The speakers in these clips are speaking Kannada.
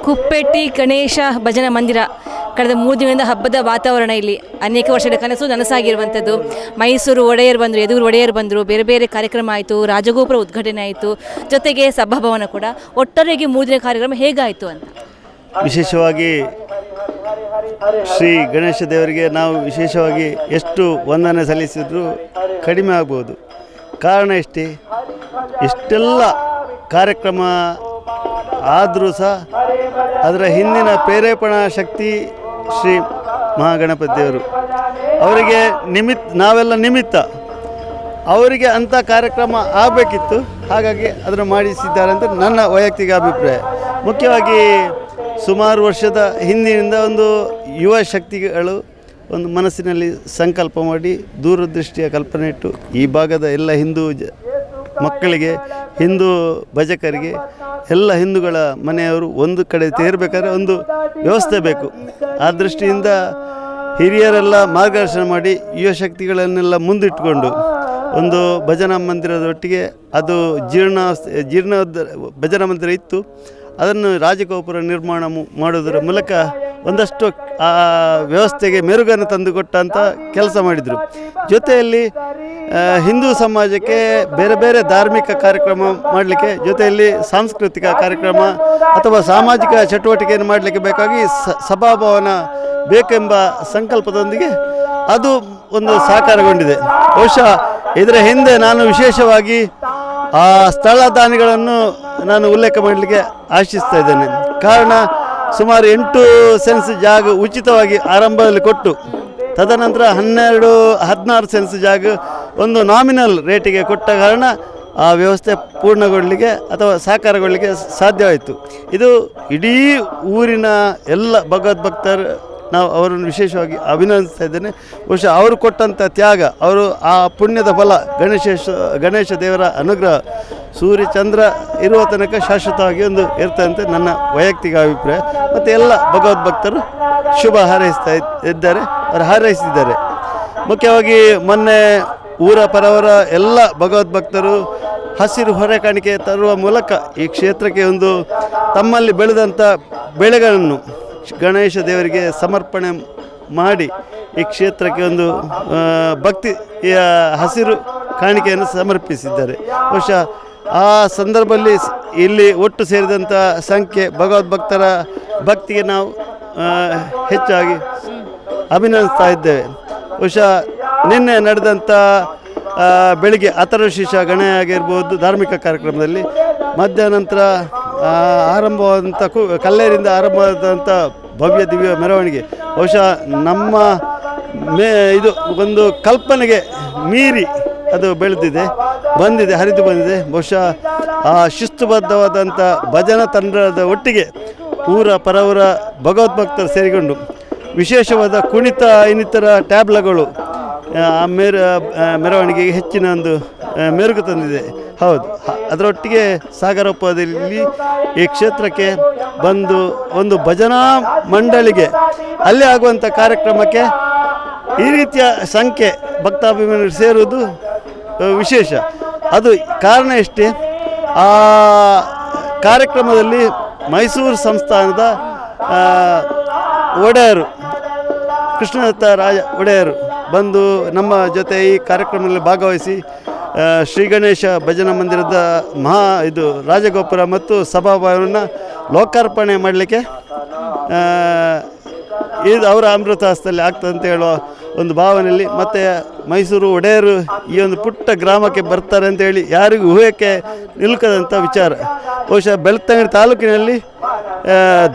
ಕುಪ್ಪೆಟ್ಟಿ ಗಣೇಶ ಭಜನಾ ಮಂದಿರ ಕಳೆದ 3 ದಿನದಿಂದ ಹಬ್ಬದ ವಾತಾವರಣ. ಇಲ್ಲಿ ಅನೇಕ ವರ್ಷದ ಕನಸು ನನಸಾಗಿರುವಂಥದ್ದು. ಮೈಸೂರು ಒಡೆಯರ್ ಬಂದರು, ಯದುಗಿರಿ ಒಡೆಯರ್ ಬಂದರು, ಬೇರೆ ಬೇರೆ ಕಾರ್ಯಕ್ರಮ ಆಯಿತು, ರಾಜಗೋಪುರ ಉದ್ಘಾಟನೆ ಆಯಿತು, ಜೊತೆಗೆ ಸಭಾಭವನ ಕೂಡ. ಒಟ್ಟಾರೆಯಾಗಿ 3 ದಿನ ಕಾರ್ಯಕ್ರಮ ಹೇಗಾಯಿತು ಅಂತ? ವಿಶೇಷವಾಗಿ ಶ್ರೀ ಗಣೇಶ ದೇವರಿಗೆ ನಾವು ವಿಶೇಷವಾಗಿ ಎಷ್ಟು ವಂದನೆ ಸಲ್ಲಿಸಿದರೂ ಕಡಿಮೆ ಆಗ್ಬೋದು. ಕಾರಣ ಇಷ್ಟೆಲ್ಲ ಕಾರ್ಯಕ್ರಮ ಆದರೂ ಸಹ ಅದರ ಹಿಂದಿನ ಪ್ರೇರೇಪಣಾ ಶಕ್ತಿ ಶ್ರೀ ಮಹಾಗಣಪತಿ ದೇವರು. ಅವರಿಗೆ ನಾವೆಲ್ಲ ನಿಮಿತ್ತ. ಅವರಿಗೆ ಅಂಥ ಕಾರ್ಯಕ್ರಮ ಆಗಬೇಕಿತ್ತು, ಹಾಗಾಗಿ ಅದನ್ನು ಮಾಡಿಸಿದ್ದಾರೆ ಅಂತ ನನ್ನ ವೈಯಕ್ತಿಕ ಅಭಿಪ್ರಾಯ. ಮುಖ್ಯವಾಗಿ ಸುಮಾರು ವರ್ಷದ ಹಿಂದಿನಿಂದ ಒಂದು ಯುವ ಶಕ್ತಿಗಳು ಒಂದು ಮನಸ್ಸಿನಲ್ಲಿ ಸಂಕಲ್ಪ ಮಾಡಿ ದೂರದೃಷ್ಟಿಯ ಕಲ್ಪನೆ ಇಟ್ಟು ಈ ಭಾಗದ ಎಲ್ಲ ಹಿಂದೂ ಮಕ್ಕಳಿಗೆ, ಹಿಂದೂ ಭಜಕರಿಗೆ, ಎಲ್ಲ ಹಿಂದೂಗಳ ಮನೆಯವರು ಒಂದು ಕಡೆ ಸೇರಬೇಕಾದ್ರೆ ಒಂದು ವ್ಯವಸ್ಥೆ ಬೇಕು. ಆ ದೃಷ್ಟಿಯಿಂದ ಹಿರಿಯರೆಲ್ಲ ಮಾರ್ಗದರ್ಶನ ಮಾಡಿ ಯುವ ಶಕ್ತಿಗಳನ್ನೆಲ್ಲ ಮುಂದಿಟ್ಟುಕೊಂಡು ಒಂದು ಭಜನಾ ಮಂದಿರದೊಟ್ಟಿಗೆ ಅದು ಜೀರ್ಣ ಭಜನಾ ಮಂದಿರ ಇತ್ತು. ಅದನ್ನು ರಾಜಗೋಪುರ ನಿರ್ಮಾಣ ಮಾಡೋದರ ಮೂಲಕ ಒಂದಷ್ಟು ಆ ವ್ಯವಸ್ಥೆಗೆ ಮೆರುಗನ್ನು ತಂದುಕೊಟ್ಟಂಥ ಕೆಲಸ ಮಾಡಿದರು. ಜೊತೆಯಲ್ಲಿ ಹಿಂದೂ ಸಮಾಜಕ್ಕೆ ಬೇರೆ ಬೇರೆ ಧಾರ್ಮಿಕ ಕಾರ್ಯಕ್ರಮ ಮಾಡಲಿಕ್ಕೆ, ಜೊತೆಯಲ್ಲಿ ಸಾಂಸ್ಕೃತಿಕ ಕಾರ್ಯಕ್ರಮ ಅಥವಾ ಸಾಮಾಜಿಕ ಚಟುವಟಿಕೆಯನ್ನು ಮಾಡಲಿಕ್ಕೆ ಬೇಕಾಗಿ ಸಭಾಭವನ ಬೇಕೆಂಬ ಸಂಕಲ್ಪದೊಂದಿಗೆ ಅದು ಒಂದು ಸಾಕಾರಗೊಂಡಿದೆ. ಬಹುಶಃ ಇದರ ಹಿಂದೆ ನಾನು ವಿಶೇಷವಾಗಿ ಆ ಸ್ಥಳ ದಾನಿಗಳನ್ನು ನಾನು ಉಲ್ಲೇಖ ಮಾಡಲಿಕ್ಕೆ ಆಶಿಸ್ತಾ ಇದ್ದೇನೆ. ಕಾರಣ ಸುಮಾರು 8 ಸೆನ್ಸ್ ಜಾಗ ಉಚಿತವಾಗಿ ಆರಂಭದಲ್ಲಿ ಕೊಟ್ಟು ತದನಂತರ 16 ಸೆನ್ಸ್ ಜಾಗ ಒಂದು ನಾಮಿನಲ್ ರೇಟಿಗೆ ಕೊಟ್ಟ ಕಾರಣ ಆ ವ್ಯವಸ್ಥೆ ಪೂರ್ಣಗೊಳ್ಳಲಿಕ್ಕೆ ಅಥವಾ ಸಾಕಾರಗೊಳ್ಳಲಿಕ್ಕೆ ಸಾಧ್ಯವಾಯಿತು. ಇದು ಇಡೀ ಊರಿನ ಎಲ್ಲ ಭಗವದ್ಭಕ್ತರು ನಾವು ಅವರನ್ನು ವಿಶೇಷವಾಗಿ ಅಭಿನಂದಿಸ್ತಾ ಇದ್ದೇನೆ. ಬಹುಶಃ ಅವರು ಕೊಟ್ಟಂಥ ತ್ಯಾಗ, ಅವರು ಆ ಪುಣ್ಯದ ಫಲ ಗಣೇಶ ದೇವರ ಅನುಗ್ರಹ ಸೂರ್ಯಚಂದ್ರ ಇರುವ ತನಕ ಶಾಶ್ವತವಾಗಿ ಒಂದು ಇರ್ತಂತೆ ನನ್ನ ವೈಯಕ್ತಿಕ ಅಭಿಪ್ರಾಯ. ಮತ್ತು ಎಲ್ಲ ಭಗವದ್ಭಕ್ತರು ಶುಭ ಹಾರೈಸಿದ್ದಾರೆ. ಮುಖ್ಯವಾಗಿ ಮೊನ್ನೆ ಊರ ಪರವರ ಎಲ್ಲ ಭಗವದ್ಭಕ್ತರು ಹಸಿರು ಹೊರೆ ಕಾಣಿಕೆ ತರುವ ಮೂಲಕ ಈ ಕ್ಷೇತ್ರಕ್ಕೆ ಒಂದು ತಮ್ಮಲ್ಲಿ ಬೆಳೆದಂಥ ಬೆಳೆಗಳನ್ನು ಗಣೇಶ ದೇವರಿಗೆ ಸಮರ್ಪಣೆ ಮಾಡಿ ಈ ಕ್ಷೇತ್ರಕ್ಕೆ ಒಂದು ಭಕ್ತಿಯ ಹಸಿರು ಕಾಣಿಕೆಯನ್ನು ಸಮರ್ಪಿಸಿದ್ದಾರೆ. ಬಹುಶಃ ಆ ಸಂದರ್ಭದಲ್ಲಿ ಇಲ್ಲಿ ಒಟ್ಟು ಸೇರಿದಂಥ ಸಂಖ್ಯೆ ಭಗವದ್ಭಕ್ತರ ಭಕ್ತಿಗೆ ನಾವು ಹೆಚ್ಚಾಗಿ ಅಭಿನಂದಿಸ್ತಾ ಇದ್ದೇವೆ. ಬಹುಶಃ ನಿನ್ನೆ ನಡೆದಂಥ ಬೆಳಿಗ್ಗೆ ಅಥರ್ವಶೀರ್ಷ ಗಣೆ ಆಗಿರ್ಬೋದು ಧಾರ್ಮಿಕ ಕಾರ್ಯಕ್ರಮದಲ್ಲಿ, ಮಧ್ಯಾಹ್ನಂತರ ಆರಂಭವಾದಂಥ ಕಲ್ಲೇರಿಂದ ಆರಂಭವಾದಂಥ ಭವ್ಯ ದಿವ್ಯ ಮೆರವಣಿಗೆ ಬಹುಶಃ ನಮ್ಮ ಇದು ಒಂದು ಕಲ್ಪನೆಗೆ ಮೀರಿ ಅದು ಹರಿದು ಬಂದಿದೆ. ಬಹುಶಃ ಆ ಶಿಸ್ತುಬದ್ಧವಾದಂಥ ಭಜನಾ ತಂಡದ ಒಟ್ಟಿಗೆ ಊರ ಪರವರ ಭಗವದ್ಭಕ್ತರು ಸೇರಿಕೊಂಡು ವಿಶೇಷವಾದ ಕುಣಿತ ಇನ್ನಿತರ ಟ್ಯಾಬ್ಲಗಳು ಮೆರವಣಿಗೆಗೆ ಹೆಚ್ಚಿನ ಒಂದು ಮೆರುಗು ತಂದಿದೆ. ಹೌದು, ಅದರೊಟ್ಟಿಗೆ ಸಾಗರೋಪದಲ್ಲಿ ಈ ಕ್ಷೇತ್ರಕ್ಕೆ ಬಂದು ಒಂದು ಭಜನಾ ಮಂಡಳಿಗೆ ಅಲ್ಲಿ ಆಗುವಂಥ ಕಾರ್ಯಕ್ರಮಕ್ಕೆ ಈ ರೀತಿಯ ಸಂಖ್ಯೆ ಭಕ್ತಾಭಿಮಾನಿಗಳು ಸೇರುವುದು ವಿಶೇಷ. ಅದು ಕಾರಣ ಆ ಕಾರ್ಯಕ್ರಮದಲ್ಲಿ ಮೈಸೂರು ಸಂಸ್ಥಾನದ ಒಡೆಯರು ಕೃಷ್ಣದತ್ತ ರಾಜ ಒಡೆಯರು ಬಂದು ನಮ್ಮ ಜೊತೆ ಈ ಕಾರ್ಯಕ್ರಮದಲ್ಲಿ ಭಾಗವಹಿಸಿ ಶ್ರೀ ಗಣೇಶ ಭಜನಾ ಮಂದಿರದ ರಾಜಗೋಪುರ ಮತ್ತು ಸಭಾಭವನ ಲೋಕಾರ್ಪಣೆ ಮಾಡಲಿಕ್ಕೆ ಇದು ಅವರ ಅಮೃತ ಹಸ್ತದಲ್ಲಿ ಆಗ್ತದೆ ಅಂತ ಹೇಳುವ ಒಂದು ಭಾವನೆಯಲ್ಲಿ, ಮತ್ತು ಮೈಸೂರು ಒಡೆಯರು ಈ ಒಂದು ಪುಟ್ಟ ಗ್ರಾಮಕ್ಕೆ ಬರ್ತಾರೆ ಅಂತೇಳಿ ಯಾರಿಗೂ ಊಹೆಗೆ ನಿಲುಕದಂಥ ವಿಚಾರ. ಬಹುಶಃ ಬೆಳ್ತಂಗಡಿ ತಾಲೂಕಿನಲ್ಲಿ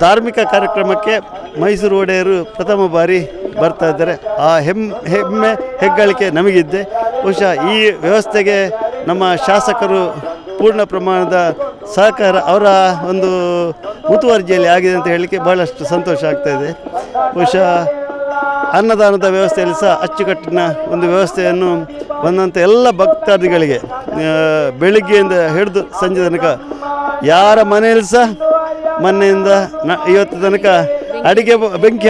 ಧಾರ್ಮಿಕ ಕಾರ್ಯಕ್ರಮಕ್ಕೆ ಮೈಸೂರು ಒಡೆಯರು ಪ್ರಥಮ ಬಾರಿ ಬರ್ತಾ ಇದ್ದಾರೆ. ಆ ಹೆಮ್ಮೆ ಹೆಗ್ಗಳಿಕೆ ನಮಗಿದ್ದೆ. ಬಹುಶಃ ಈ ವ್ಯವಸ್ಥೆಗೆ ನಮ್ಮ ಶಾಸಕರು ಪೂರ್ಣ ಪ್ರಮಾಣದ ಸಹಕಾರ ಅವರ ಒಂದು ಮುತುವರ್ಜಿಯಲ್ಲಿ ಆಗಿದೆ ಅಂತ ಹೇಳಲಿಕ್ಕೆ ಬಹಳಷ್ಟು ಸಂತೋಷ ಆಗ್ತಾಯಿದೆ. ಬಹುಶಃ ಅನ್ನದಾನದ ವ್ಯವಸ್ಥೆಯಲ್ಲಿ ಸಹ ಅಚ್ಚುಕಟ್ಟಿನ ಒಂದು ವ್ಯವಸ್ಥೆಯನ್ನು ಬಂದಂಥ ಎಲ್ಲ ಭಕ್ತಾದಿಗಳಿಗೆ ಬೆಳಿಗ್ಗೆಯಿಂದ ಹಿಡಿದು ಸಂಜೆ ತನಕ ಯಾರ ಮನೆಯಲ್ಲಿ ಸಹ ಮೊನ್ನೆಯಿಂದ ಇವತ್ತು ತನಕ ಅಡಿಗೆ ಬೆಂಕಿ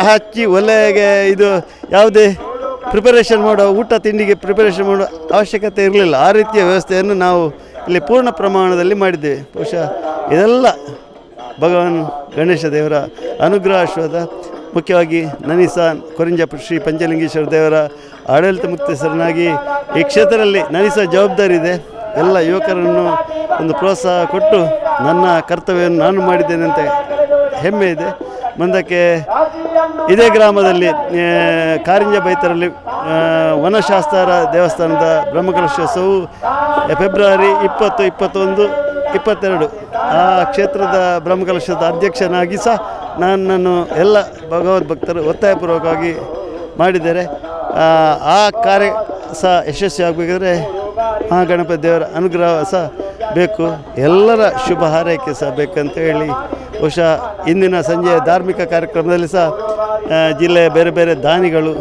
ಹಚ್ಚಿ ಒಲೆಗೆ ಇದು ಯಾವುದೇ ಪ್ರಿಪರೇಷನ್ ಮಾಡೋ ಊಟ ತಿಂಡಿಗೆ ಪ್ರಿಪರೇಷನ್ ಮಾಡೋ ಅವಶ್ಯಕತೆ ಇರಲಿಲ್ಲ. ಆ ರೀತಿಯ ವ್ಯವಸ್ಥೆಯನ್ನು ನಾವು ಇಲ್ಲಿ ಪೂರ್ಣ ಪ್ರಮಾಣದಲ್ಲಿ ಮಾಡಿದ್ದೇವೆ. ಬಹುಶಃ ಇದೆಲ್ಲ ಭಗವಾನ್ ಗಣೇಶ ದೇವರ ಅನುಗ್ರಹಾಶ್ವಾದ, ಮುಖ್ಯವಾಗಿ ನನಿಸ ಕೊರಿಂಜ ಶ್ರೀ ಪಂಚಲಿಂಗೇಶ್ವರ ದೇವರ ಆಡಳಿತ ಮುಕ್ತೇಶ್ವರನಾಗಿ ಈ ಕ್ಷೇತ್ರದಲ್ಲಿ ನನಿಸ ಜವಾಬ್ದಾರಿ ಇದೆ. ಎಲ್ಲ ಯುವಕರನ್ನು ಒಂದು ಪ್ರೋತ್ಸಾಹ ಕೊಟ್ಟು ನನ್ನ ಕರ್ತವ್ಯವನ್ನು ನಾನು ಮಾಡಿದ್ದೇನೆ ಅಂತ ಹೆಮ್ಮೆ ಇದೆ. ಮುಂದಕ್ಕೆ ಇದೇ ಗ್ರಾಮದಲ್ಲಿ ಕಾರಿಂಜ ಬೈತರಲ್ಲಿ ವನಶಾಸ್ತ್ರ ದೇವಸ್ಥಾನದ ಬ್ರಹ್ಮಕಲಶೋತ್ಸವವು ಫೆಬ್ರವರಿ 20, 21, 22 ಆ ಕ್ಷೇತ್ರದ ಬ್ರಹ್ಮಕಲಶದ ಅಧ್ಯಕ್ಷನಾಗಿ ಸಹ ನನ್ನನ್ನು ಎಲ್ಲ ಭಗವದ್ಭಕ್ತರು ಒತ್ತಾಯಪೂರ್ವಕವಾಗಿ ಮಾಡಿದ್ದಾರೆ. ಆ ಕಾರ್ಯ ಸಹ ಯಶಸ್ವಿಯಾಗಬೇಕಾದ್ರೆ ಮಹಾಗಣಪತಿ ದೇವರ ಅನುಗ್ರಹ ಸಹ ಬೇಕು, ಎಲ್ಲರ ಶುಭ ಹಾರೈಕೆ ಸಹ ಬೇಕಂತ ಹೇಳಿ ಬಹುಶಃ ಇಂದಿನ ಸಂಜೆಯ ಧಾರ್ಮಿಕ ಕಾರ್ಯಕ್ರಮದಲ್ಲಿ ಸಹ ಜಿಲ್ಲೆಯ ಬೇರೆ ಬೇರೆ ದಾನಿಗಳು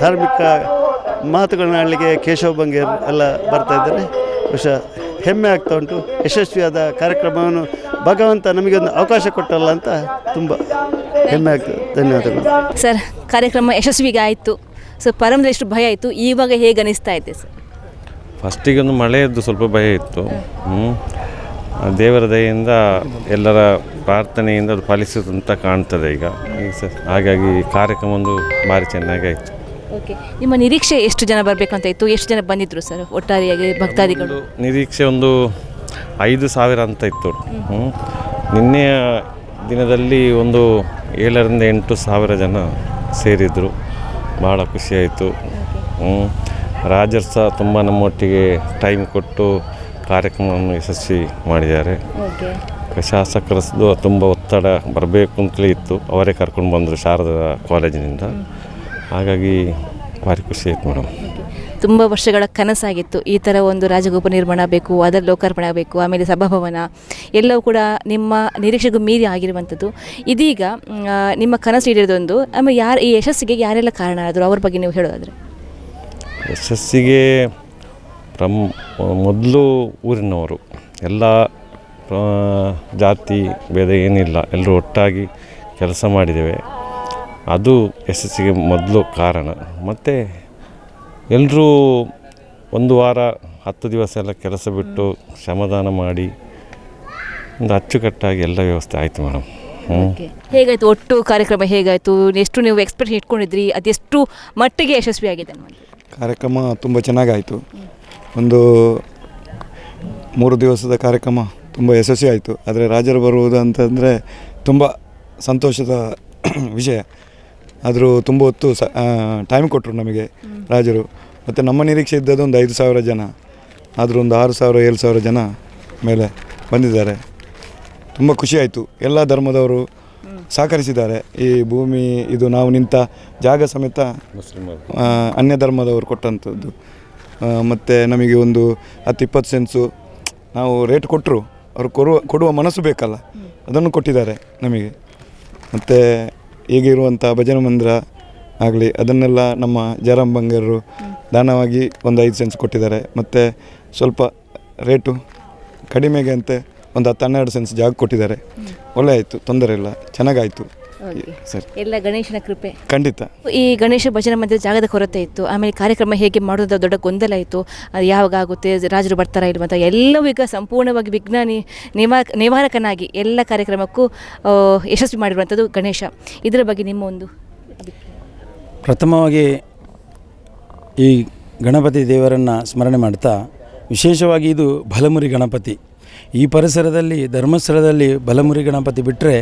ಧಾರ್ಮಿಕ ಮಾತುಗಳನ್ನ ಆಡಲಿಕ್ಕೆ ಕೇಶವ ಬಂಗೇರ್ ಎಲ್ಲ ಬರ್ತಾಯಿದ್ದಾರೆ. ಬಹುಶಃ ಹೆಮ್ಮೆ ಆಗ್ತಾ ಉಂಟು. ಯಶಸ್ವಿಯಾದ ಕಾರ್ಯಕ್ರಮವನ್ನು ಭಗವಂತ ನಮಗೊಂದು ಅವಕಾಶ ಕೊಟ್ಟಲ್ಲ ಅಂತ ತುಂಬ ಹೆಮ್ಮೆ ಆಗ್ತದೆ. ಧನ್ಯವಾದಗಳು ಸರ್. ಕಾರ್ಯಕ್ರಮ ಯಶಸ್ವಿಗೆ ಆಯಿತು. ಸೊ ಪ್ರಾರಂಭದಲ್ಲಿ ಎಷ್ಟು ಭಯ ಆಯಿತು, ಇವಾಗ ಹೇಗೆ ಅನಿಸ್ತಾ ಇದೆ ಸರ್? ಫಸ್ಟಿಗೊಂದು ಮಳೆಯದ್ದು ಸ್ವಲ್ಪ ಭಯ ಇತ್ತು. ದೇವರ ದಯೆಯಿಂದ ಎಲ್ಲರ ಪ್ರಾರ್ಥನೆಯಿಂದ ಅದು ಫಲಿಸುತ್ತಂತ ಕಾಣ್ತದೆ ಈಗ. ಹಾಗಾಗಿ ಕಾರ್ಯಕ್ರಮ ಒಂದು ಭಾರಿ ಚೆನ್ನಾಗಿ ಆಯಿತು. ಓಕೆ, ನಿಮ್ಮ ನಿರೀಕ್ಷೆ ಎಷ್ಟು ಜನ ಬರಬೇಕಂತ ಇತ್ತು? ಎಷ್ಟು ಜನ ಬಂದಿದ್ದರು ಸರ್ ಒಟ್ಟಾರೆಯಾಗಿ ಭಕ್ತಾದಿಗಳು? ನಿರೀಕ್ಷೆ ಒಂದು 5,000 ಅಂತ ಇತ್ತು. ನಿನ್ನೆಯ ದಿನದಲ್ಲಿ ಒಂದು 7ರಿಂದ 8,000 ಜನ ಸೇರಿದರು. ಭಾಳ ಖುಷಿಯಾಯಿತು. ರಾಜರು ಸಹ ತುಂಬ ನಮ್ಮೊಟ್ಟಿಗೆ ಟೈಮ್ ಕೊಟ್ಟು ಕಾರ್ಯಕ್ರಮವನ್ನು ಯಶಸ್ವಿ ಮಾಡಿದ್ದಾರೆ. ಶಾಸಕರದ್ದು ತುಂಬ ಒತ್ತಡ ಬರಬೇಕು ಅಂತಲೇ ಇತ್ತು, ಅವರೇ ಕರ್ಕೊಂಡು ಬಂದರು ಶಾರದಾ ಕಾಲೇಜಿನಿಂದ. ಹಾಗಾಗಿ ಭಾರಿ ಖುಷಿ ಆಯಿತು ಮೇಡಮ್. ತುಂಬ ವರ್ಷಗಳ ಕನಸಾಗಿತ್ತು ಈ ಥರ ಒಂದು ರಾಜಗೋಪುರ ನಿರ್ಮಾಣ ಆಗಬೇಕು, ಅದರ ಲೋಕಾರ್ಪಣೆ ಆಗಬೇಕು, ಆಮೇಲೆ ಸಭಾಭವನ ಎಲ್ಲವೂ ಕೂಡ ನಿಮ್ಮ ನಿರೀಕ್ಷೆಗೂ ಮೀರಿ ಆಗಿರುವಂಥದ್ದು. ಇದೀಗ ನಿಮ್ಮ ಕನಸು ಈಡೇರಿದೊಂದು. ಆಮೇಲೆ ಈ ಯಶಸ್ಸಿಗೆ ಯಾರೆಲ್ಲ ಕಾರಣ ಆದರು, ಅವ್ರ ಬಗ್ಗೆ ನೀವು ಹೇಳೋದಾದರೆ? ಯಶಸ್ಸಿಗೆ ಮೊದಲು ಊರಿನವರು ಎಲ್ಲ ಜಾತಿ ಭೇದ ಏನಿಲ್ಲ, ಎಲ್ಲರೂ ಒಟ್ಟಾಗಿ ಕೆಲಸ ಮಾಡಿದ್ದೇವೆ. ಅದು ಯಶಸ್ಸಿಗೆ ಮೊದಲು ಕಾರಣ. ಮತ್ತು ಎಲ್ಲರೂ 1 ವಾರ 10 ದಿವಸ ಎಲ್ಲ ಕೆಲಸ ಬಿಟ್ಟು ಶ್ರಮದಾನ ಮಾಡಿ ಒಂದು ಅಚ್ಚುಕಟ್ಟಾಗಿ ಎಲ್ಲ ವ್ಯವಸ್ಥೆ ಆಯಿತು ಮೇಡಮ್. ಹೇಗಾಯಿತು ಒಟ್ಟು ಕಾರ್ಯಕ್ರಮ? ಹೇಗಾಯಿತು? ಎಷ್ಟು ನೀವು ಎಕ್ಸ್ಪೆಕ್ಟೇಷನ್ ಇಟ್ಕೊಂಡಿದ್ರಿ? ಅದೆಷ್ಟು ಮಟ್ಟಿಗೆ ಯಶಸ್ವಿಯಾಗಿದೆ? ಕಾರ್ಯಕ್ರಮ ತುಂಬ ಚೆನ್ನಾಗಾಯಿತು. ಒಂದು 3 ದಿವಸದ ಕಾರ್ಯಕ್ರಮ ತುಂಬ ಯಶಸ್ವಿ ಆಯಿತು. ಆದರೆ ರಾಜರು ಬರುವುದು ಅಂತಂದರೆ ತುಂಬ ಸಂತೋಷದ ವಿಷಯ. ಆದರೂ ತುಂಬ ಹೊತ್ತು ಟೈಮ್ ಕೊಟ್ಟರು ನಮಗೆ ರಾಜರು. ಮತ್ತು ನಮ್ಮ ನಿರೀಕ್ಷೆ ಇದ್ದದ್ದು ಒಂದು 5,000 ಜನ, ಆದರೂ ಒಂದು 6,000 7,000 ಜನ ಮೇಲೆ ಬಂದಿದ್ದಾರೆ. ತುಂಬ ಖುಷಿಯಾಯಿತು. ಎಲ್ಲ ಧರ್ಮದವರು ಸಹಕರಿಸಿದ್ದಾರೆ. ಈ ಭೂಮಿ ಇದು ನಾವು ನಿಂತ ಜಾಗ ಸಮೇತ ಅನ್ಯ ಧರ್ಮದವರು ಕೊಟ್ಟಂಥದ್ದು. ಮತ್ತು ನಮಗೆ ಒಂದು 10-20 ಸೆನ್ಸು ನಾವು ರೇಟ್ ಕೊಟ್ಟರು, ಅವರು ಕೊಡುವ ಮನಸ್ಸು ಬೇಕಲ್ಲ, ಅದನ್ನು ಕೊಟ್ಟಿದ್ದಾರೆ ನಮಗೆ. ಮತ್ತು ಈಗಿರುವಂಥ ಭಜನೆ ಮಂದಿರ ಆಗಲಿ ಅದನ್ನೆಲ್ಲ ನಮ್ಮ ಜಯರಾಮ್ ಬಂಗೇರರು ದಾನವಾಗಿ ಒಂದು 5 ಸೆನ್ಸ್ ಕೊಟ್ಟಿದ್ದಾರೆ. ಮತ್ತು ಸ್ವಲ್ಪ ರೇಟು ಕಡಿಮೆಗೆ ಅಂತ ಒಂದು 10-12 ಸೆನ್ಸ್ ಜಾಗ ಕೊಟ್ಟಿದ್ದಾರೆ. ಒಳ್ಳೆ ಆಯಿತು, ತೊಂದರೆ ಇಲ್ಲ, ಚೆನ್ನಾಗಾಯಿತು. ಸರಿ, ಎಲ್ಲ ಗಣೇಶನ ಕೃಪೆ ಖಂಡಿತ. ಈ ಗಣೇಶ ಭಜನೆ ಮಂದಿರ ಜಾಗದ ಕೊರತೆ ಇತ್ತು. ಆಮೇಲೆ ಕಾರ್ಯಕ್ರಮ ಹೇಗೆ ಮಾಡೋದು ದೊಡ್ಡ ಗೊಂದಲ ಇತ್ತು. ಅದು ಯಾವಾಗ ಆಗುತ್ತೆ, ರಾಜರು ಬರ್ತಾರಾ ಇಲ್ವಂತ ಎಲ್ಲವೂ ಈಗ ಸಂಪೂರ್ಣವಾಗಿ ವಿಜ್ಞಾನಿ ನಿವಾರಕನಾಗಿ ಎಲ್ಲ ಕಾರ್ಯಕ್ರಮಕ್ಕೂ ಯಶಸ್ವಿ ಮಾಡಿರುವಂಥದ್ದು ಗಣೇಶ. ಇದರ ಬಗ್ಗೆ ನಿಮ್ಮ ಒಂದು ಪ್ರಥಮವಾಗಿ ಈ ಗಣಪತಿ ದೇವರನ್ನು ಸ್ಮರಣೆ ಮಾಡ್ತಾ, ವಿಶೇಷವಾಗಿ ಇದು ಬಲಮುರಿ ಗಣಪತಿ. ಈ ಪರಿಸರದಲ್ಲಿ ಧರ್ಮಸ್ಥಳದಲ್ಲಿ ಬಲಮುರಿ ಗಣಪತಿ ಬಿಟ್ಟರೆ,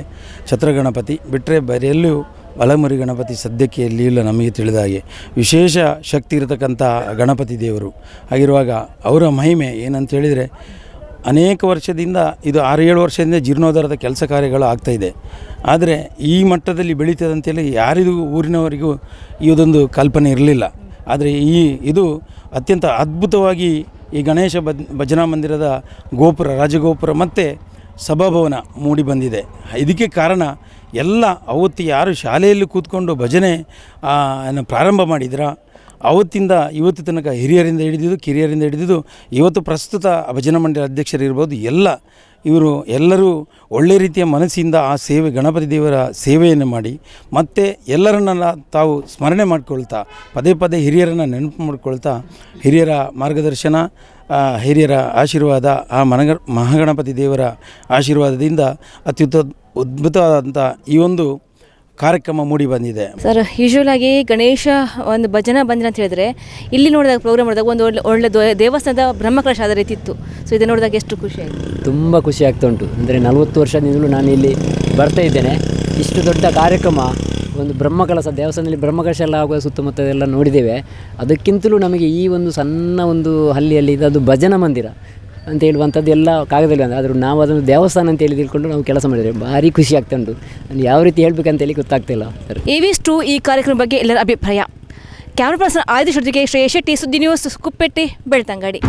ಛತ್ರ ಗಣಪತಿ ಬಿಟ್ಟರೆ ಬೇರೆ ಎಲ್ಲೂ ಬಲಮುರಿ ಗಣಪತಿ ಸದ್ಯಕ್ಕೆ ಎಲ್ಲಿ ಇಲ್ಲ ನಮಗೆ ತಿಳಿದ ಹಾಗೆ. ವಿಶೇಷ ಶಕ್ತಿ ಇರತಕ್ಕಂಥ ಗಣಪತಿ ದೇವರು ಆಗಿರುವಾಗ ಅವರ ಮಹಿಮೆ ಏನಂತ ಹೇಳಿದರೆ, ಅನೇಕ ವರ್ಷದಿಂದ ಇದು 6-7 ವರ್ಷದಿಂದ ಜೀರ್ಣೋದ್ಧಾರದ ಕೆಲಸ ಕಾರ್ಯಗಳು ಆಗ್ತಾಯಿದೆ. ಆದರೆ ಈ ಮಟ್ಟದಲ್ಲಿ ಬೆಳೀತದೆ ಅಂತೇಳಿ ಯಾರಿಗೂ ಊರಿನವರಿಗೂ ಇದೊಂದು ಕಲ್ಪನೆ ಇರಲಿಲ್ಲ. ಆದರೆ ಇದು ಅತ್ಯಂತ ಅದ್ಭುತವಾಗಿ ಈ ಗಣೇಶ ಭಜನಾ ಮಂದಿರದ ಗೋಪುರ, ರಾಜಗೋಪುರ ಮತ್ತು ಸಭಾಭವನ ಮೂಡಿ ಬಂದಿದೆ. ಇದಕ್ಕೆ ಕಾರಣ ಎಲ್ಲ ಅವತ್ತು ಯಾರು ಶಾಲೆಯಲ್ಲಿ ಕೂತ್ಕೊಂಡು ಭಜನೆ ಪ್ರಾರಂಭ ಮಾಡಿದ್ರ ಅವತ್ತಿಂದ ಇವತ್ತು ತನಕ ಹಿರಿಯರಿಂದ ಹಿಡಿದಿದ್ದು ಕಿರಿಯರಿಂದ ಹಿಡಿದಿದ್ದು ಇವತ್ತು ಪ್ರಸ್ತುತ ಭಜನಾ ಮಂಡಳಿ ಅಧ್ಯಕ್ಷರಿರ್ಬೋದು, ಎಲ್ಲ ಇವರು ಎಲ್ಲರೂ ಒಳ್ಳೆ ರೀತಿಯ ಮನಸ್ಸಿಂದ ಆ ಸೇವೆ ಗಣಪತಿ ದೇವರ ಸೇವೆಯನ್ನು ಮಾಡಿ ಮತ್ತು ಎಲ್ಲರನ್ನ ತಾವು ಸ್ಮರಣೆ ಮಾಡಿಕೊಳ್ತಾ ಪದೇ ಪದೇ ಹಿರಿಯರನ್ನು ನೆನಪು ಮಾಡಿಕೊಳ್ತಾ ಹಿರಿಯರ ಮಾರ್ಗದರ್ಶನ ಹಿರಿಯರ ಆಶೀರ್ವಾದ ಆ ಮಹಾಗಣಪತಿ ದೇವರ ಆಶೀರ್ವಾದದಿಂದ ಅದ್ಭುತವಾದಂಥ ಈ ಒಂದು ಕಾರ್ಯಕ್ರಮ ಮೂಡಿ ಬಂದಿದೆ. ಸರ್, ಯೂಶ್ವಲ್ ಆಗಿ ಗಣೇಶ ಒಂದು ಭಜನಾ ಬಂದಿರ ಅಂತ ಹೇಳಿದ್ರೆ ಇಲ್ಲಿ ನೋಡಿದಾಗ ಪ್ರೋಗ್ರಾಮ್ ನೋಡಿದಾಗ ಒಂದು ಒಳ್ಳೆ ದೇವಸ್ಥಾನದ ಬ್ರಹ್ಮಕಲಶ ಆದ ರೀತಿ ಇತ್ತು. ಸೊ ಇದು ನೋಡಿದಾಗ ಎಷ್ಟು ಖುಷಿ ಆಯಿತು? ತುಂಬ ಖುಷಿ ಆಗ್ತಾ ಉಂಟು. ಅಂದರೆ 40 ವರ್ಷದಿಂದಲೂ ನಾನು ಇಲ್ಲಿ ಬರ್ತಾ ಇದ್ದೇನೆ. ಇಷ್ಟು ದೊಡ್ಡ ಕಾರ್ಯಕ್ರಮ ಒಂದು ಬ್ರಹ್ಮಕಲಶ ದೇವಸ್ಥಾನದಲ್ಲಿ ಬ್ರಹ್ಮಕಲಶ ಎಲ್ಲ ಆಗುವ ಸುತ್ತಮುತ್ತ ಎಲ್ಲ ನೋಡಿದ್ದೇವೆ. ಅದಕ್ಕಿಂತಲೂ ನಮಗೆ ಈ ಒಂದು ಸಣ್ಣ ಒಂದು ಹಳ್ಳಿಯಲ್ಲಿ ಅದು ಭಜನಾ ಮಂದಿರ ಅಂತ ಹೇಳುವಂಥದ್ದು ಎಲ್ಲ ಕಾಗದಲ್ಲಿ ಬಂದ, ಆದರೂ ನಾವು ಅದನ್ನು ದೇವಸ್ಥಾನ ಅಂತ ಹೇಳಿ ತಿಳ್ಕೊಂಡು ನಾವು ಕೆಲಸ ಮಾಡಿದ್ದೇವೆ. ಭಾರಿ ಖುಷಿ ಆಗ್ತಾ ಉಂಟು. ನಾನು ಯಾವ ರೀತಿ ಹೇಳ್ಬೇಕಂತೇಳಿ ಗೊತ್ತಾಗ್ತಿಲ್ಲ ಸರ್. ಇವಿಷ್ಟು ಈ ಕಾರ್ಯಕ್ರಮ ಬಗ್ಗೆ ಎಲ್ಲರ ಅಭಿಪ್ರಾಯ. ಕ್ಯಾಮ್ರಾ ಪರ್ಸನ್ ಆದಿಶ್ ಜೊತೆಗೆ ಶ್ರೇಯಶೆಟ್ಟಿ, ಸುದ್ದಿ ನ್ಯೂಸ್, ಕುಪ್ಪೆಟ್ಟಿ, ಬೆಳ್ತಂಗಡಿ.